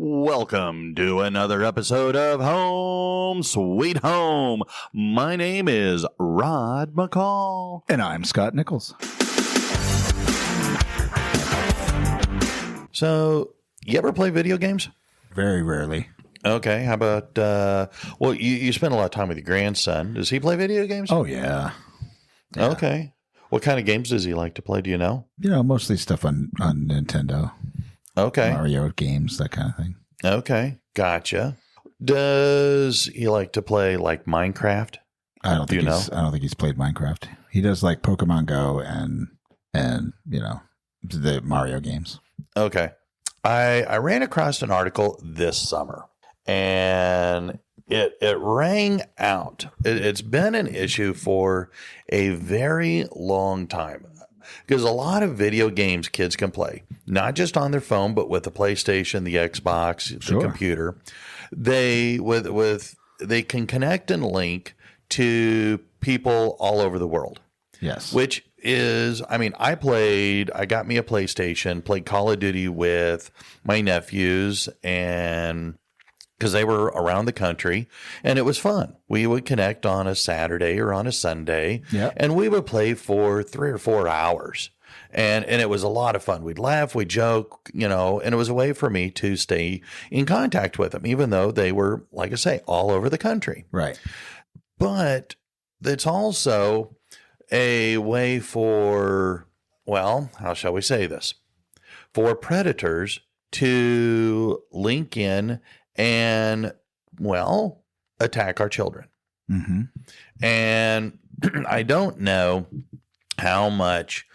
Welcome to another episode of Home Sweet Home. My name is Rod McCall. And I'm Scott Nichols. So, you ever play video games? Very rarely. Okay, how about, you spend a lot of time with your grandson. Does he play video games? Oh, yeah. Okay. What kind of games does he like to play? Do you know? Mostly stuff on Nintendo. Okay. Mario games, that kind of thing. Okay, gotcha. Does he like to play like Minecraft? I don't think he's played Minecraft. He does like Pokemon Go and the Mario games. Okay. I ran across an article this summer and it rang out. It's been an issue for a very long time. Because a lot of video games kids can play, not just on their phone, but with the PlayStation, the Xbox, the computer. They can connect and link to people all over the world. Yes. Which is, I got me a PlayStation, played Call of Duty with my nephews, and because they were around the country, and it was fun. We would connect on a Saturday or on a Sunday, and we would play for 3 or 4 hours, and it was a lot of fun. We'd laugh, we'd joke, and it was a way for me to stay in contact with them, even though they were, like I say, all over the country. Right. But it's also a way for, how shall we say this? For predators to link in and, attack our children. Mm-hmm. And I don't know how much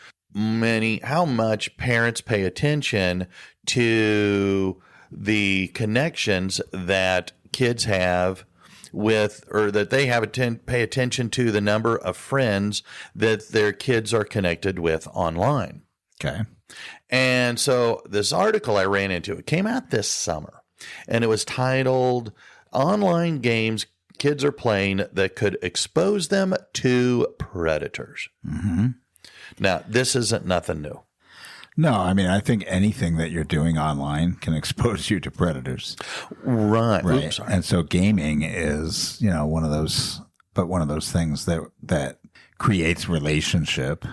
parents pay attention to the connections that kids have with, or that they have pay attention to the number of friends that their kids are connected with online. Okay. And so this article I ran into, it came out this summer. And it was titled, Online Games Kids Are Playing That Could Expose Them to Predators. Mm-hmm. Now, this isn't nothing new. No, I think anything that you're doing online can expose you to predators. Right. Oops, and so gaming is, one of those things that creates relationship,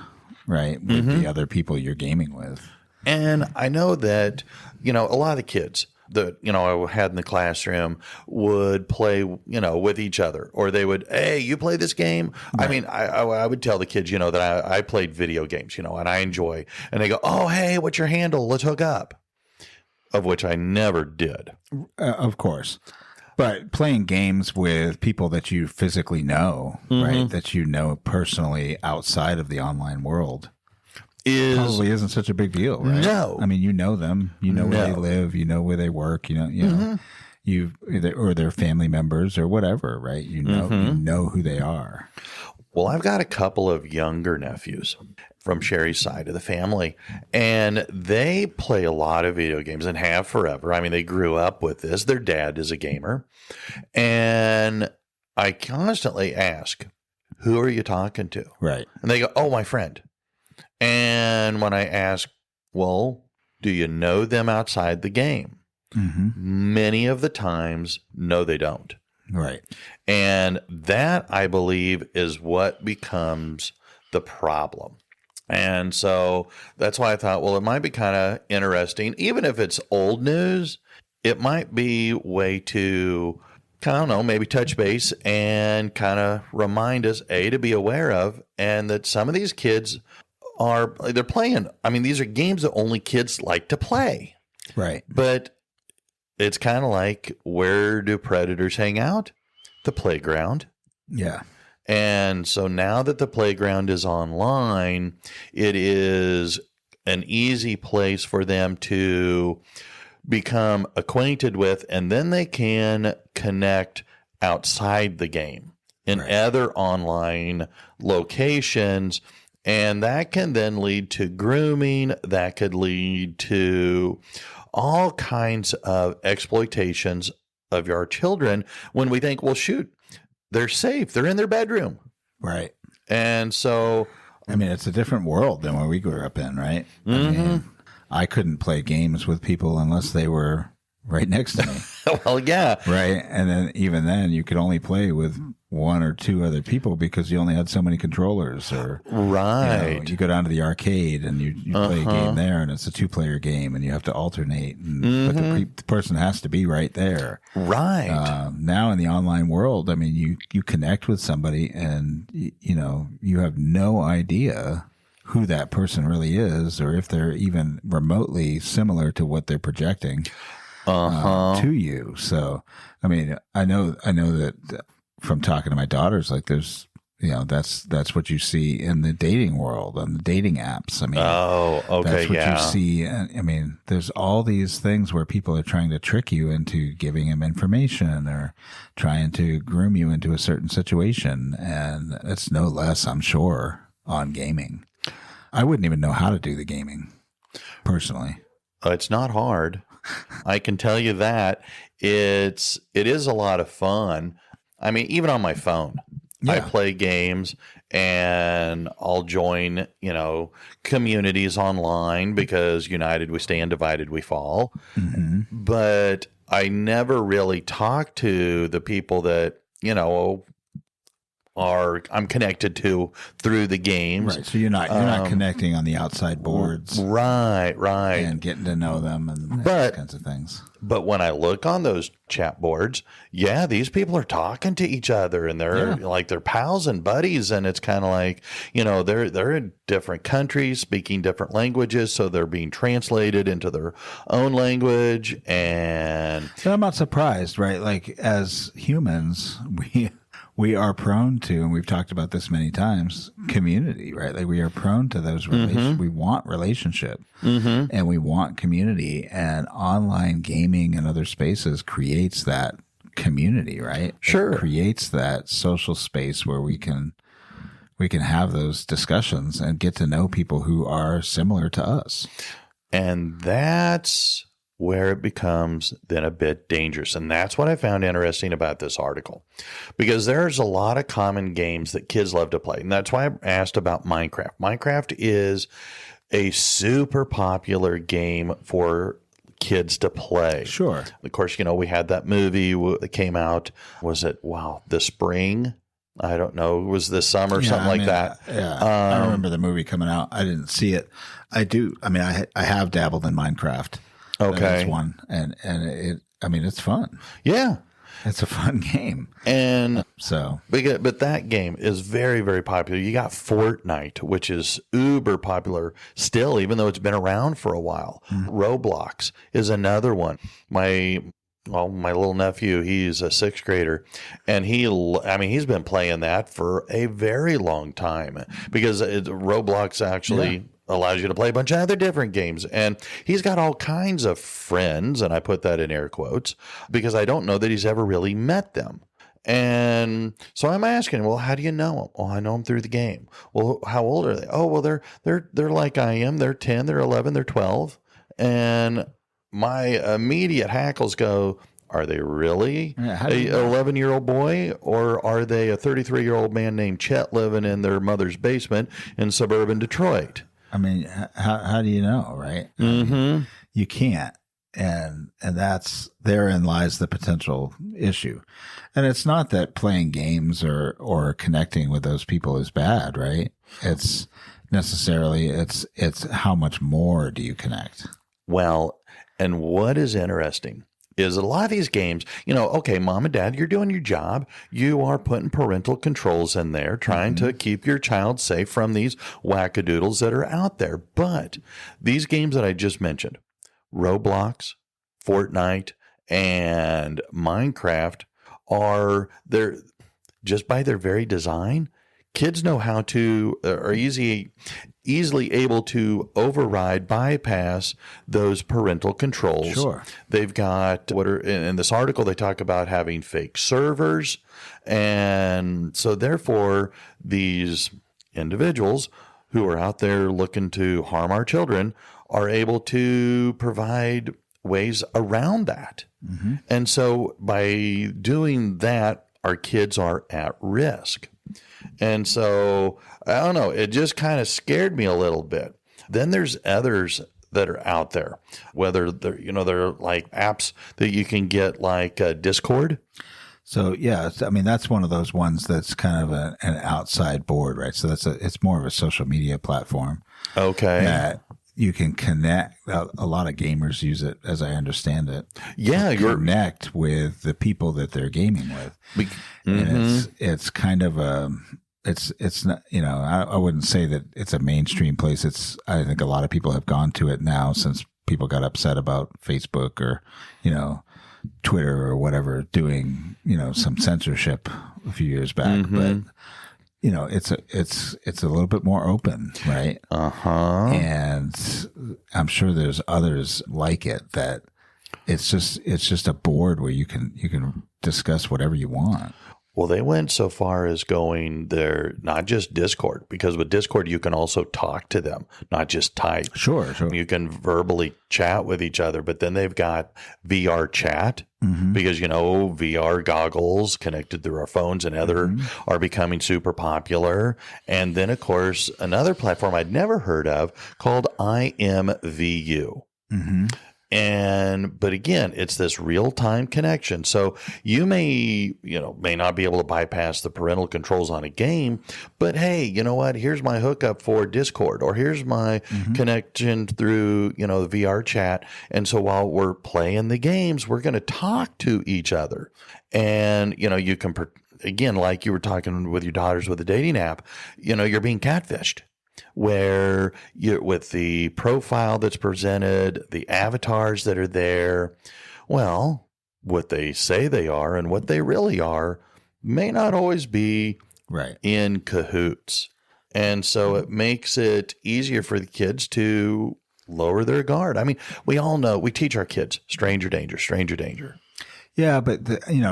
right, with the other people you're gaming with. And I know that, a lot of the kids that, I had in the classroom would play, with each other, or they would, hey, you play this game? Right. I would tell the kids, that I played video games, and I enjoy, and they go, oh, hey, what's your handle? Let's hook up. Of which I never did. Of course. But playing games with people that you physically know, right, that you know personally outside of the online world, probably isn't such a big deal, right? No. You know them, where they live, where they work, or their family members or whatever, right? You know who they are. Well, I've got a couple of younger nephews from Sherry's side of the family, and they play a lot of video games and have forever. They grew up with this. Their dad is a gamer, and I constantly ask, who are you talking to? Right. And they go, oh, my friend. And when I ask, well, do you know them outside the game? Mm-hmm. Many of the times, no, they don't. Right. And that, I believe, is what becomes the problem. And so that's why I thought, well, it might be kind of interesting. Even if it's old news, it might be a way to, I don't know, maybe touch base and kind of remind us, to be aware of, and that some of these kids they're playing. These are games that only kids like to play. Right. But it's kind of like, where do predators hang out? The playground. Yeah. And so now that the playground is online, it is an easy place for them to become acquainted with, and then they can connect outside the game in other online locations. And that can then lead to grooming. That could lead to all kinds of exploitations of our children when we think, well, shoot, they're safe. They're in their bedroom. Right. And so, it's a different world than what we grew up in, right? I couldn't play games with people unless they were right next to me. Well, yeah. Right. And then even then you could only play with one or two other people because you only had so many controllers. Or right. You go down to the arcade and you play a game there, and it's a 2-player game, and you have to alternate. But the person has to be right there. Right. Now in the online world, I mean, you connect with somebody, and you have no idea who that person really is, or if they're even remotely similar to what they're projecting to you. So, I mean, I know that from talking to my daughters, like there's, that's what you see in the dating world, on the dating apps. I mean, that's what you see. I mean, there's all these things where people are trying to trick you into giving them information or trying to groom you into a certain situation. And it's no less, I'm sure, on gaming. I wouldn't even know how to do the gaming personally. It's not hard. I can tell you that it is a lot of fun. I mean, even on my phone, I play games and I'll join, communities online because united we stand, divided we fall. Mm-hmm. But I never really talk to the people that, I'm connected to through the games. Right. So you're not connecting on the outside boards. Right. And getting to know them and those kinds of things. But when I look on those chat boards, these people are talking to each other and they're like they're pals and buddies. And it's kind of like, they're in different countries speaking different languages. So they're being translated into their own language. And so I'm not surprised, right? Like as humans, we are prone to, and we've talked about this many times, community, right? Like we are prone to those relationships. We want relationship and we want community, and online gaming and other spaces creates that community, right? Sure. It creates that social space where we can have those discussions and get to know people who are similar to us. And that's where it becomes then a bit dangerous. And that's what I found interesting about this article, because there's a lot of common games that kids love to play. And that's why I asked about Minecraft. Minecraft is a super popular game for kids to play. Sure. Of course, we had that movie that came out. Was it, the spring? I don't know. It was this summer, something like that. Yeah. I remember the movie coming out. I didn't see it. I do. I mean, I have dabbled in Minecraft. Okay. That's one. And it's fun. Yeah. It's a fun game. And but that game is very, very popular. You got Fortnite, which is uber popular still, even though it's been around for a while. Roblox is another one. My little nephew, he's a 6th grader, and he's been playing that for a very long time because Roblox actually allows you to play a bunch of other different games. And he's got all kinds of friends, and I put that in air quotes because I don't know that he's ever really met them. And so I'm asking, well, how do you know them? Well, I know them through the game. Well, how old are they? Oh, well, they're like I am. They're 10, they're 11, they're 12. And my immediate hackles go, are they really an 11-year-old boy, or are they a 33-year-old man named Chet living in their mother's basement in suburban Detroit? I mean, how do you know, right? Mm-hmm. I mean, you can't. And therein lies the potential issue. And it's not that playing games or connecting with those people is bad, right? It's necessarily, it's how much more do you connect? Well, and what is interesting is a lot of these games, okay, mom and dad, you're doing your job. You are putting parental controls in there, trying to keep your child safe from these wackadoodles that are out there. But these games that I just mentioned, Roblox, Fortnite, and Minecraft, they're just by their very design, kids know how to, are easily able to bypass those parental controls. Sure. They've got in this article, they talk about having fake servers. And so therefore, these individuals who are out there looking to harm our children are able to provide ways around that. Mm-hmm. And so by doing that, our kids are at risk. And so, I don't know, it just kind of scared me a little bit. Then there's others that are out there, whether they're, they're like apps that you can get like Discord. So yeah, I mean, that's one of those ones that's kind of an outside board, right? So it's more of a social media platform. Okay. That you can connect. A lot of gamers use it, as I understand it. Yeah. You connect with the people that they're gaming with. And it's kind of it's not, I wouldn't say that it's a mainstream place. I think a lot of people have gone to it now since people got upset about Facebook or, Twitter or whatever doing, some censorship a few years back. But, it's a little bit more open, right? And I'm sure there's others like it that it's just a board where you can discuss whatever you want. Well, they went so far as going there, not just Discord, because with Discord, you can also talk to them, not just type. Sure. You can verbally chat with each other, but then they've got VR chat because, VR goggles connected through our phones and other are becoming super popular. And then, of course, another platform I'd never heard of called IMVU. But again, it's this real-time connection. So you may not be able to bypass the parental controls on a game, but hey, you know what? Here's my hookup for Discord, or here's my connection through, the VR chat. And so while we're playing the games, we're going to talk to each other. And, you can, again, like you were talking with your daughters with the dating app, you're being catfished. Where with the profile that's presented, the avatars that are there, well, what they say they are and what they really are may not always be right in cahoots. And so it makes it easier for the kids to lower their guard. I mean, we all know, we teach our kids, stranger danger, stranger danger. Yeah, but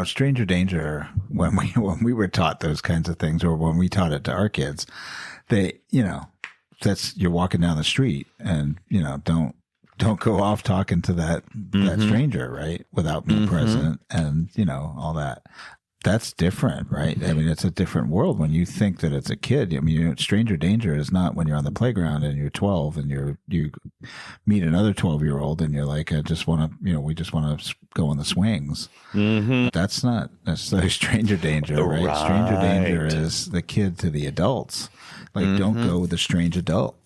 stranger danger, when we were taught those kinds of things, or when we taught it to our kids, they, that's, you're walking down the street and, don't go off talking to that stranger, right? Without being present and, all that. That's different, right? I mean, it's a different world when you think that it's a kid. I mean, stranger danger is not when you're on the playground and you're 12 and you meet another 12-year-old and you're like, I just want to, we just want to go on the swings. That's not necessarily stranger danger, right? Stranger danger is the kid to the adults. Like, don't go with a strange adult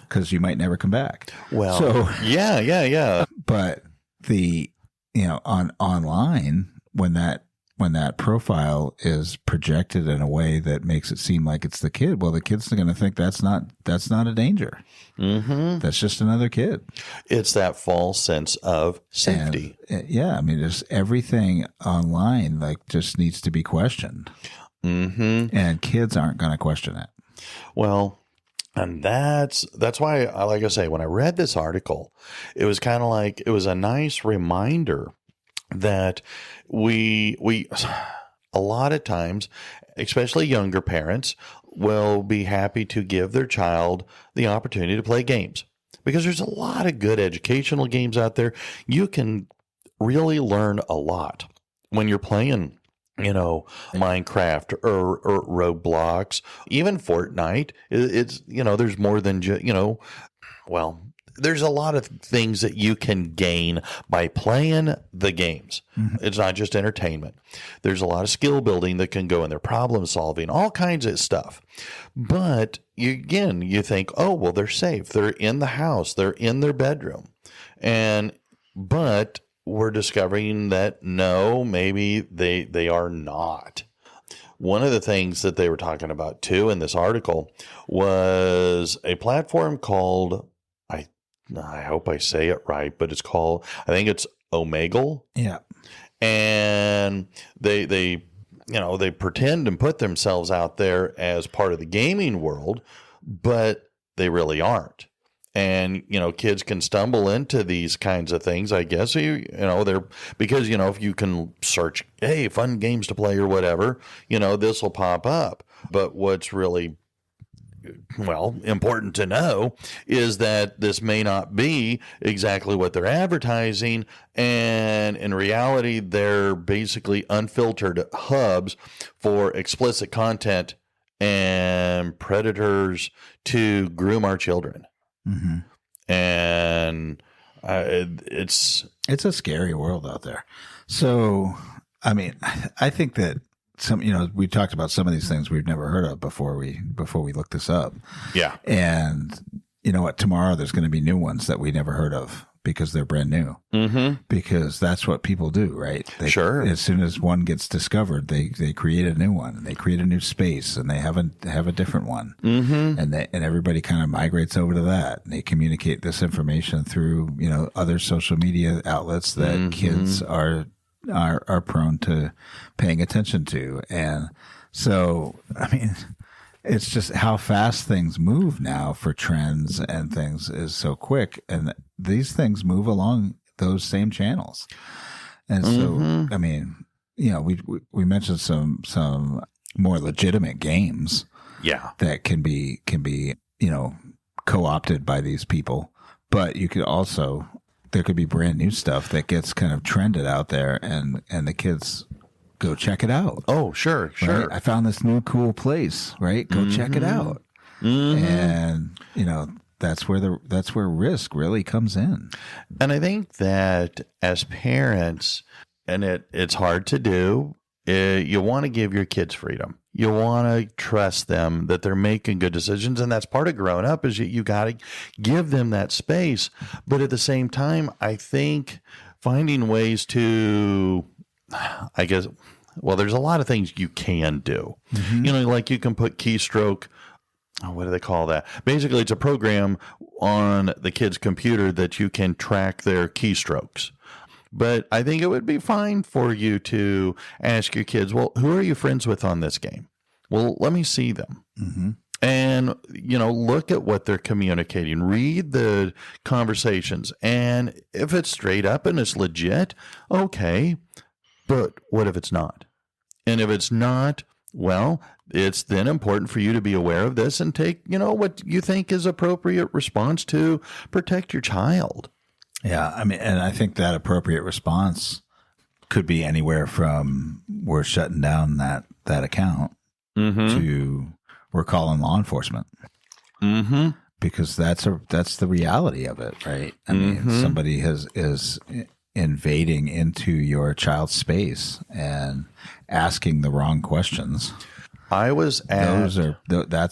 because you might never come back. Well, so, yeah. But online, when that profile is projected in a way that makes it seem like it's the kid, well, the kid's going to think that's not a danger. That's just another kid. It's that false sense of safety. And, I mean, there's everything online just needs to be questioned. And kids aren't going to question it. Well, and that's why, like I say, when I read this article, it was kind of like, it was a nice reminder that we a lot of times, especially younger parents, will be happy to give their child the opportunity to play games, because there's a lot of good educational games out there. You can really learn a lot when you're playing, Minecraft or Roblox, even Fortnite. It's, there's more than just, there's a lot of things that you can gain by playing the games. It's not just entertainment. There's a lot of skill building that can go in there, problem solving, all kinds of stuff. But you think, oh, well, they're safe. They're in the house. They're in their bedroom. But we're discovering that no, maybe they are not. One of the things that they were talking about too in this article was a platform called, I hope I say it right, but I think it's Omegle. Yeah. And they pretend and put themselves out there as part of the gaming world, but they really aren't. And, kids can stumble into these kinds of things, I guess, they're, because, if you can search, hey, fun games to play or whatever, this will pop up. But what's really, important to know is that this may not be exactly what they're advertising. And in reality, they're basically unfiltered hubs for explicit content and predators to groom our children. And it's a scary world out there. So, I mean, I think that we talked about some of these things we've never heard of before we looked this up. Yeah. And you know what? Tomorrow there's going to be new ones that we never heard of because they're brand new. Mm-hmm. Because that's what people do, right? Sure. As soon as one gets discovered, they create a new one, and they create a new space, and they have a different one, mm-hmm. and everybody kind of migrates over to that, and they communicate this information through other social media outlets that mm-hmm. kids are prone to paying attention to, and so I mean. It's just how fast things move now for trends and things is so quick. And these things move along those same channels. And so, mm-hmm. I mean, we mentioned some more legitimate games. Yeah. That can be, co-opted by these people. But you could also, there could be brand new stuff that gets kind of trended out there and the kids go check it out. Oh, sure. Right? I found this new cool place, right? Go check it out. Mm-hmm. And, that's where risk really comes in. And I think that as parents, and it's hard to do, you want to give your kids freedom. You want to trust them that they're making good decisions. And that's part of growing up is you got to give them that space. But at the same time, I think finding ways to, I guess, well, there's a lot of things you can do. Mm-hmm. Like you can put keystroke. Oh, what do they call that? Basically, it's a program on the kid's computer that you can track their keystrokes. But I think it would be fine for you to ask your kids, well, who are you friends with on this game? Well, let me see them. Mm-hmm. And, look at what they're communicating. Read the conversations. And if it's straight up and it's legit, okay. But what if it's not? And if it's not, well, it's then important for you to be aware of this and take, what you think is appropriate response to protect your child. Yeah. I mean, and I think that appropriate response could be anywhere from we're shutting down that account mm-hmm. to we're calling law enforcement. Mm-hmm. Because that's the reality of it, right? I mean, mm-hmm. somebody is invading into your child's space and asking the wrong questions. That's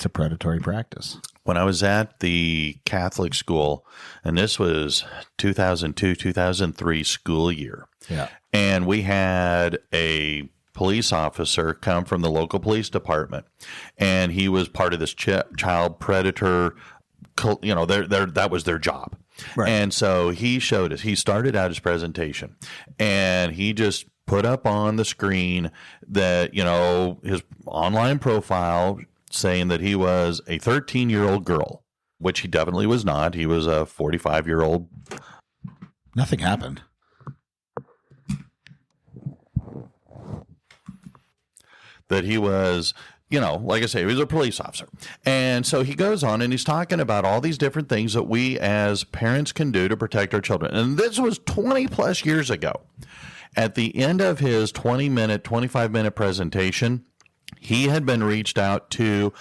a predatory practice. When I was at the Catholic school, and this was 2002, 2003 school year. Yeah. And we had a police officer come from the local police department, and he was part of this child predator, that was their job. Right. And so he showed us, he started out his presentation, and he just put up on the screen that, his online profile saying that he was a 13-year-old girl, which he definitely was not. He was a 45-year-old. Nothing happened. That he was, like I say, he was a police officer. And so he goes on and he's talking about all these different things that we as parents can do to protect our children. And this was 20 plus years ago. At the end of his 25-minute presentation, he had been reached out to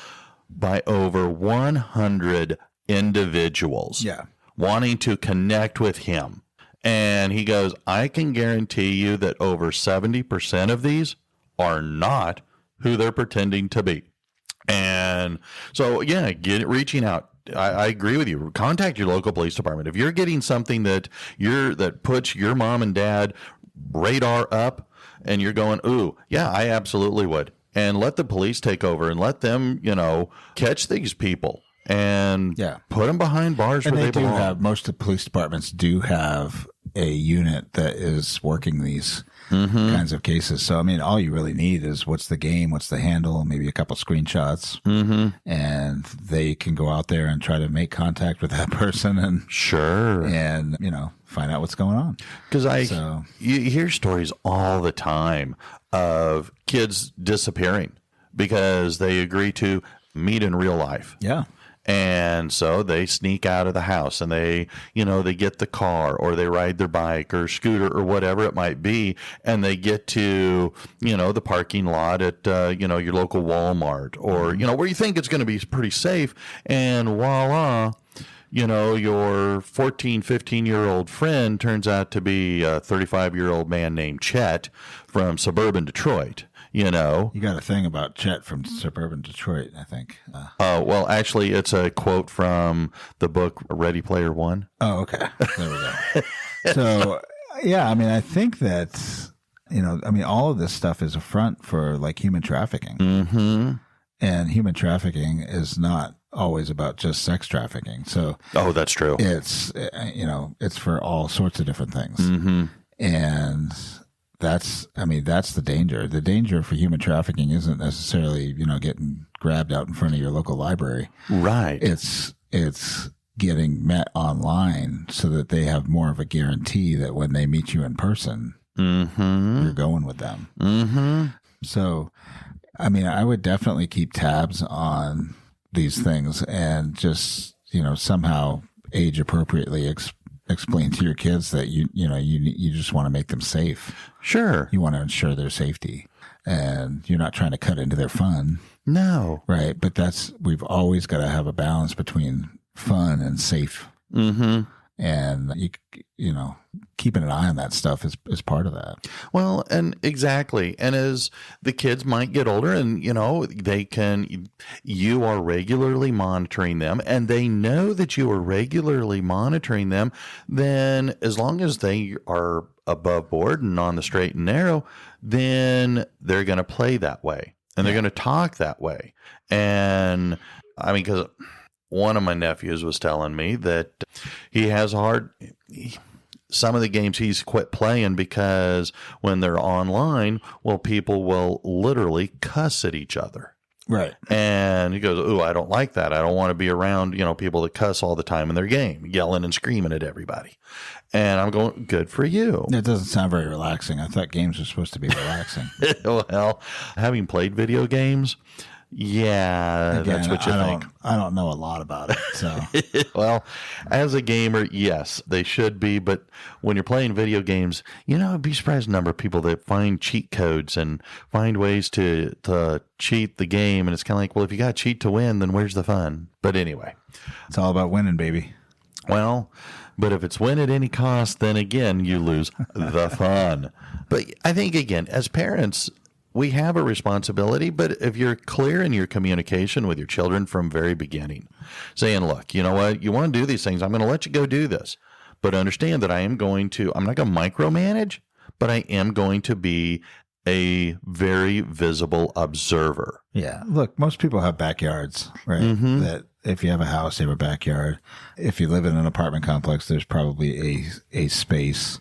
by over 100 individuals wanting to connect with him. And he goes, I can guarantee you that over 70% of these are not who they're pretending to be. And so, reaching out. I agree with you. Contact your local police department. If you're getting something that puts your mom and dad radar up and you're going, ooh, yeah, I absolutely would. And let the police take over and let them, catch these people and put them behind bars where they belong. Most of the police departments do have a unit that is working these kinds of cases. So, I mean, all you really need is what's the game, what's the handle, maybe a couple screenshots, and they can go out there and try to make contact with that person and find out what's going on. Because you hear stories all the time of kids disappearing because they agree to meet in real life. Yeah. And so they sneak out of the house and they get the car or they ride their bike or scooter or whatever it might be. And they get to, the parking lot at, your local Walmart or, where you think it's going to be pretty safe. And voila, your 14, 15-year-old friend turns out to be a 35-year-old man named Chet from suburban Detroit. You got a thing about Chet from suburban Detroit, I think. Well, actually, it's a quote from the book Ready Player One. Oh, okay. There we go. So, yeah, I mean, I think that, all of this stuff is a front for like human trafficking. Mm-hmm. And human trafficking is not always about just sex trafficking. So, that's true. It's, it's for all sorts of different things. Mm-hmm. And that's the danger. The danger for human trafficking isn't necessarily, getting grabbed out in front of your local library. Right. It's getting met online so that they have more of a guarantee that when they meet you in person, mm-hmm. you're going with them. Mm-hmm. So, I would definitely keep tabs on these things and just, somehow age appropriately explain to your kids that you just want to make them safe. Sure. You want to ensure their safety, and you're not trying to cut into their fun. No. Right. But we've always got to have a balance between fun and safe. Mm-hmm. And keeping an eye on that stuff is part of that. Well, and exactly. And as the kids might get older and, you are regularly monitoring them and they know that you are regularly monitoring them, then as long as they are above board and on the straight and narrow, then they're going to play that way and they're going to talk that way. And because one of my nephews was telling me that he has some of the games he's quit playing because when they're online, people will literally cuss at each other. Right. And he goes, "Ooh, I don't like that. I don't want to be around, people that cuss all the time in their game, yelling and screaming at everybody." And I'm going, good for you. That doesn't sound very relaxing. I thought games were supposed to be relaxing. Well, having played video games, yeah, again, that's what you think. I don't know a lot about it. So, well, as a gamer, yes, they should be. But when you're playing video games, I'd be surprised the number of people that find cheat codes and find ways to cheat the game. And it's kind of like, well, if you got to cheat to win, then where's the fun? But anyway, it's all about winning, baby. Well, but if it's win at any cost, then again, you lose the fun. But I think, again, as parents, we have a responsibility, but if you're clear in your communication with your children from very beginning, saying, look, you know what, you want to do these things, I'm going to let you go do this, but understand that I'm not going to micromanage, but I am going to be a very visible observer. Yeah. Look, most people have backyards, right? Mm-hmm. That if you have a house, you have a backyard. If you live in an apartment complex, there's probably a space.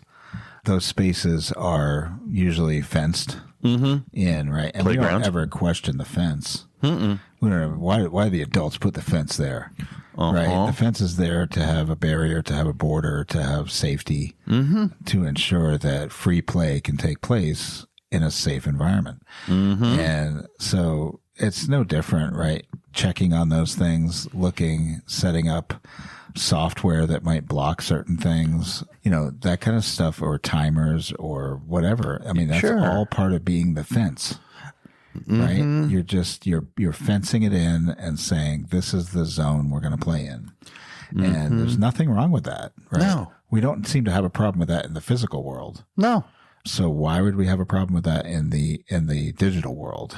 Those spaces are usually fenced. Mm-hmm. In, right? And we don't ever question the fence. Mm-mm. We don't know why the adults put the fence there, uh-huh. right? The fence is there to have a barrier, to have a border, to have safety, mm-hmm. to ensure that free play can take place in a safe environment. Mm-hmm. And so it's no different, right? Checking on those things, looking, setting up software that might block certain things, that kind of stuff, or timers or whatever. That's sure. all part of being the fence, right? Mm-hmm. You're fencing it in and saying, this is the zone we're going to play in. Mm-hmm. And there's nothing wrong with that, right? No. We don't seem to have a problem with that in the physical world. No. So why would we have a problem with that in the digital world?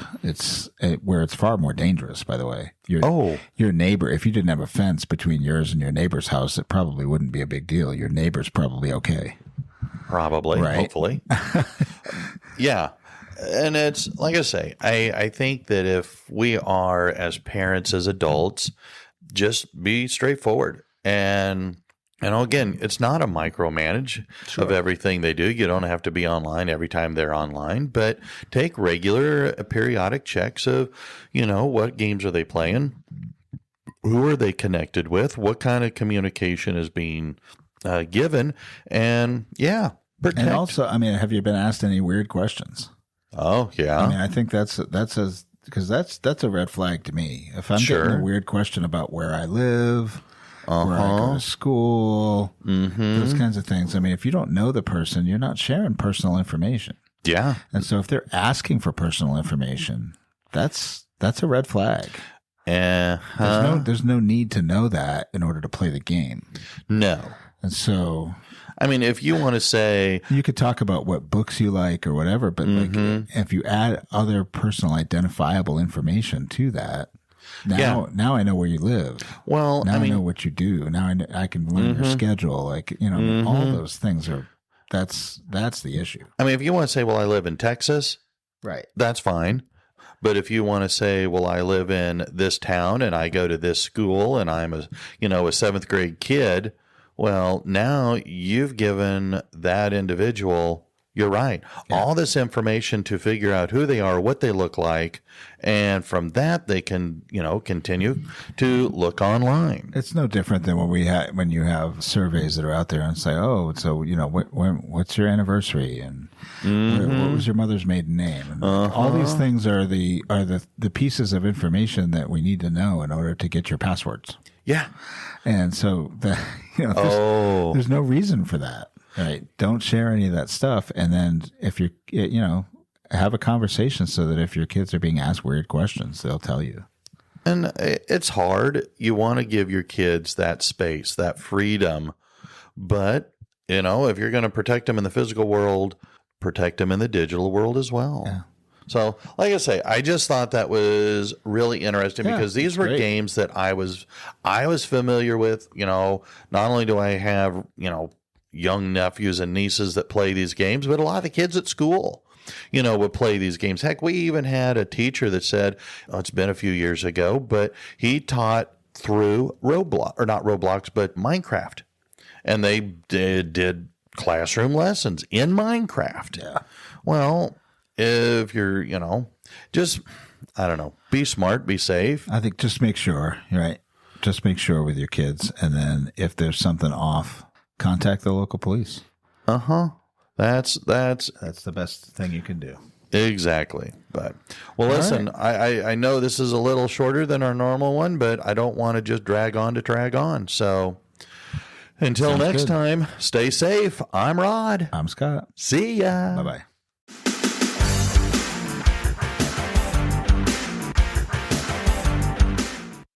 Where it's far more dangerous, by the way. Your neighbor, if you didn't have a fence between yours and your neighbor's house, it probably wouldn't be a big deal. Your neighbor's probably okay. Probably, right? Hopefully. Yeah. And it's, like I say, I think that if we are, as parents, as adults, just be straightforward. And again, it's not a micromanage of everything they do. You don't have to be online every time they're online, but take regular periodic checks of, what games are they playing? Who are they connected with? What kind of communication is being given? And protect. And also, have you been asked any weird questions? Oh, yeah. I think that's because that's a red flag to me. If I'm getting a weird question about where I live, where I go to school, those kinds of things. If you don't know the person, you're not sharing personal information. Yeah. And so if they're asking for personal information, that's a red flag. There's no need to know that in order to play the game. No. And so, I mean, if you want to say, you could talk about what books you like or whatever, but like if you add other personal identifiable information to that, now I know where you live. Well, now I know what you do. Now I can learn your schedule. Like, all those things that's the issue. I mean, if you want to say, well, I live in Texas, right? That's fine. But if you want to say, well, I live in this town and I go to this school and I'm a seventh grade kid, well, now you've given that individual, you're right, all this information to figure out who they are, what they look like, and from that they can, continue to look online. It's no different than when you have surveys that are out there and say, oh, so what's your anniversary and what was your mother's maiden name? And all these things are the pieces of information that we need to know in order to get your passwords. Yeah. And so there's no reason for that. Right. Don't share any of that stuff. And then if you have a conversation so that if your kids are being asked weird questions, they'll tell you. And it's hard. You want to give your kids that space, that freedom. But, if you're going to protect them in the physical world, protect them in the digital world as well. Yeah. So, like I say, I just thought that was really interesting because these were games that I was familiar with. Not only do I have, young nephews and nieces that play these games, but a lot of the kids at school, would play these games. Heck, we even had a teacher that said, it's been a few years ago, but he taught through Roblox, but Minecraft. And they did classroom lessons in Minecraft. Yeah. Well, if you're, just, I don't know, be smart, be safe. I think just make sure, right? Just make sure with your kids. And then if there's something off, contact the local police. That's the best thing you can do. Exactly. But listen, right. I know this is a little shorter than our normal one, but I don't want to just drag on. So until next time, stay safe. I'm Rod. I'm Scott. See ya. Bye-bye.